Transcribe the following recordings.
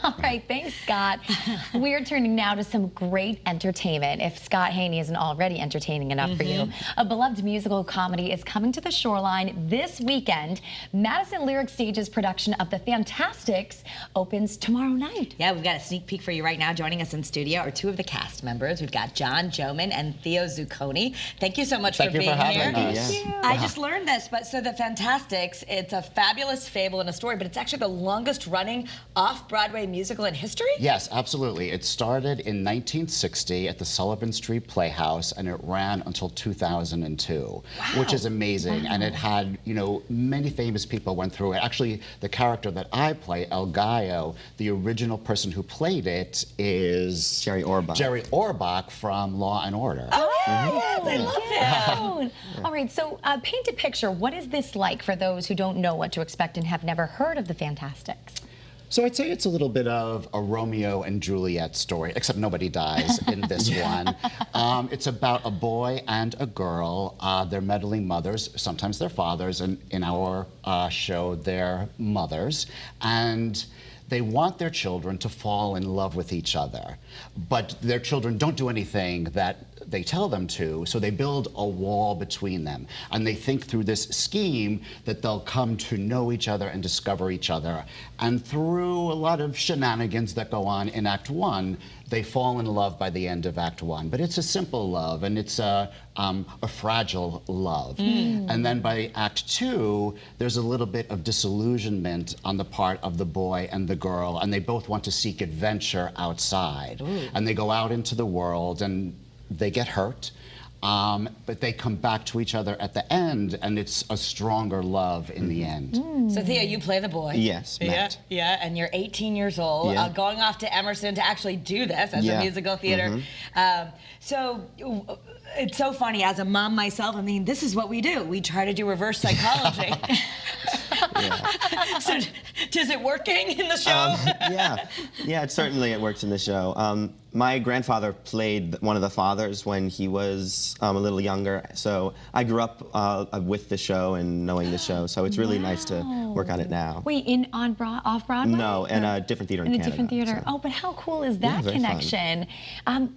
All right, thanks, Scott. We're turning now to some great entertainment. If Scott Haney isn't already entertaining enough for you, a beloved musical comedy is coming to the Shoreline this weekend. Madison Lyric Stage's production of The Fantastics opens tomorrow night. Yeah, we've got a sneak peek for you right now. Joining us in studio are two of the cast members. We've got John Joman and Theo Zucconi. Thank you so much for being here. Thank you. I just learned this, but so The Fantastics, it's a fabulous fable and a story, but it's actually the longest running off-Broadway musical in history? Yes, absolutely. It started in 1960 at the Sullivan Street Playhouse, and it ran until 2002, which is amazing. And it had, you know, many famous people went through it. Actually, the character that I play, El Gallo, the original person who played it is Jerry Orbach. Jerry Orbach from Law and Order. Oh, yes, I love him. All right, so paint a picture. What is this like for those who don't know what to expect and have never heard of The Fantastics? So I'd say it's a little bit of a Romeo and Juliet story, except nobody dies in this one. It's about a boy and a girl. They're meddling mothers, sometimes they're fathers, and in our show, they're mothers. And they want their children to fall in love with each other, but their children don't do anything that they tell them to, so they build a wall between them. And they think through this scheme that they'll come to know each other and discover each other. And through a lot of shenanigans that go on in Act 1, they fall in love by the end of Act 1. But it's a simple love, and it's a fragile love. And then by Act 2, there's a little bit of disillusionment on the part of the boy and the girl, and they both want to seek adventure outside. And they go out into the world, and they get hurt, but they come back to each other at the end, and it's a stronger love in the end. So Theo, you play the boy. Yes, Matt. Yeah, and you're 18 years old, going off to Emerson to actually do this as a musical theater. So it's so funny, as a mom myself, I mean, this is what we do. We try to do reverse psychology. So is it working in the show? Yeah, it works in the show. My grandfather played one of the fathers when he was a little younger, so I grew up with the show and knowing the show, so it's really nice to work on it now. Wait, off-Broadway? No, in a different theater in Canada. In a different theater. So. Oh, but how cool is that connection?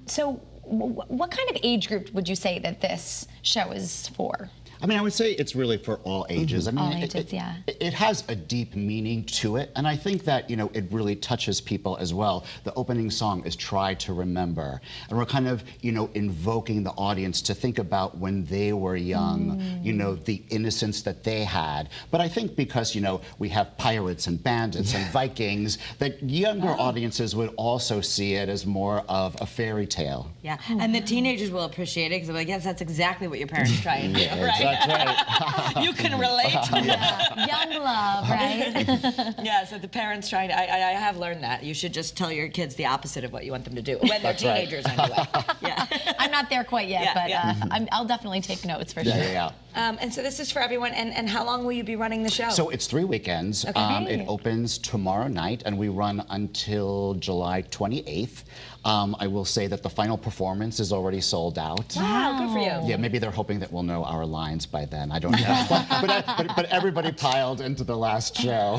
So what kind of age group would you say that this show is for? I mean, I would say it's really for all ages. I mean, all ages, it has a deep meaning to it, and I think that, you know, it really touches people as well. The opening song is Try to Remember, and we're kind of, you know, invoking the audience to think about when they were young, you know, the innocence that they had. But I think because, you know, we have pirates and bandits and Vikings, that younger audiences would also see it as more of a fairy tale. Yeah, and the teenagers will appreciate it, because they're like, yes, that's exactly what your parents try and do, right? That's right. You can relate. Young love, right? Yeah, so the parents trying to, I have learned that. You should just tell your kids the opposite of what you want them to do. When they're teenagers, anyway. I'm not there quite yet, but I'll definitely take notes for sure. And so this is for everyone, and how long will you be running the show? So it's 3 weekends. It opens tomorrow night, and we run until July 28th. I will say that the final performance is already sold out. Wow, good for you. Yeah, maybe they're hoping that we'll know our lines by then. I don't know. but everybody piled into the last show.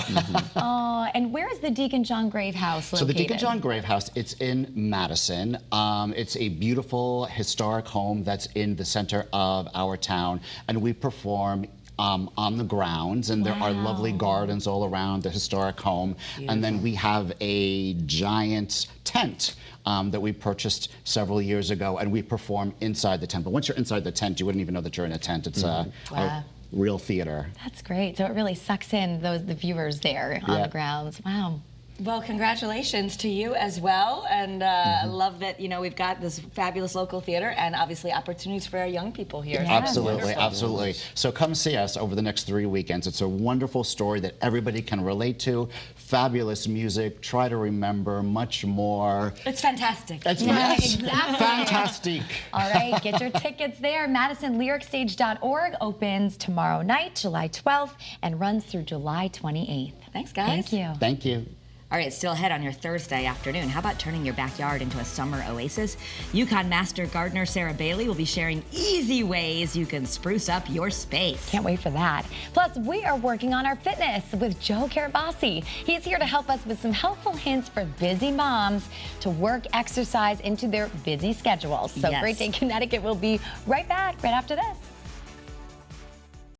And where is the Deacon John Grave House located? So the Deacon John Grave House, it's in Madison. It's a beautiful historic home that's in the center of our town, and we perform on the grounds, and there are lovely gardens all around the historic home. And then we have a giant tent that we purchased several years ago, and we perform inside the tent. But once you're inside the tent, you wouldn't even know that you're in a tent. It's a real theater. That's great. So it really sucks in the viewers there on the grounds. Wow. Well, congratulations to you as well, and I love that, you know, we've got this fabulous local theater and obviously opportunities for our young people here. Absolutely, absolutely. So come see us over the next 3 weekends. It's a wonderful story that everybody can relate to. Fabulous music, Try to Remember, much more. It's fantastic. It's exactly. Fantastic. All right, get your tickets there. MadisonLyricStage.org opens tomorrow night, July 12th, and runs through July 28th. Thanks, guys. Thank you. Thank you. All right, still ahead on your Thursday afternoon. How about turning your backyard into a summer oasis? Yukon Master Gardener Sarah Bailey will be sharing easy ways you can spruce up your space. Can't wait for that. Plus, we are working on our fitness with Joe Carabasi. He's here to help us with some helpful hints for busy moms to work exercise into their busy schedules. So Yes. Great Day Connecticut will be right back right after this.